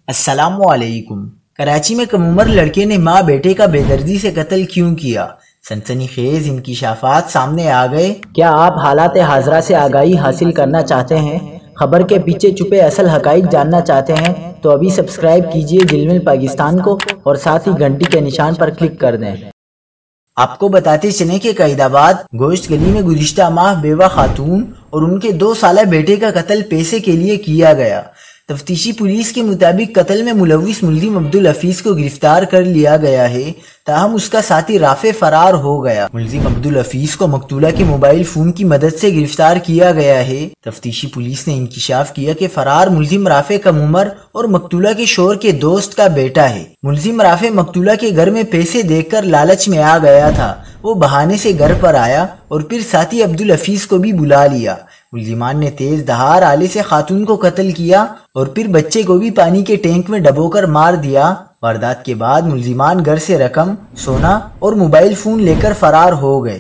السلام علیکم۔ کراچی میں کم عمر لڑکے نے ماں بیٹے کا بے دردی سے قتل کیوں کیا؟ سنسنی خیز انکشافات سامنے آ گئے۔ کیا آپ حالات حاضرہ سے آگاہی حاصل کرنا چاہتے ہیں؟ خبر کے پیچھے چھپے اصل حقائق جاننا چاہتے ہیں تو ابھی سبسکرائب کیجئے جلمل پاکستان کو اور ساتھ ہی گھنٹی کے نشان پر کلک کر دیں۔ آپ کو بتاتے چلیں کہ قائد آباد گوشت گلی میں گزشتہ ماہ بیوہ خاتون اور ان کے 2 سالہ بیٹے کا قتل پیسے کے لیے کیا گیا۔ تفتیشی پولیس کے مطابق قتل میں ملوث ملزم عبدالحفیظ کو گرفتار کر لیا گیا ہے، تاہم اس کا ساتھی رافع فرار ہو گیا۔ ملزم عبدالحفیظ کو مقتولہ کے موبائل فون کی مدد سے گرفتار کیا گیا ہے۔ تفتیشی پولیس نے انکشاف کیا کہ فرار ملزم رافع کم عمر اور مقتولہ کے شوہر کے دوست کا بیٹا ہے۔ ملزم رافع مقتولہ کے گھر میں پیسے دیکھ کر لالچ میں آ گیا تھا۔ وہ بہانے سے گھر پر آیا اور پھر ساتھی عبدالحفیظ کو بھی بلا لیا۔ ملزمان نے تیز دھار آلے سے خاتون کو قتل کیا اور پھر بچے کو بھی پانی کے ٹینک میں ڈبو کر مار دیا۔ واردات کے بعد ملزمان گھر سے رقم، سونا اور موبائل فون لے کر فرار ہو گئے۔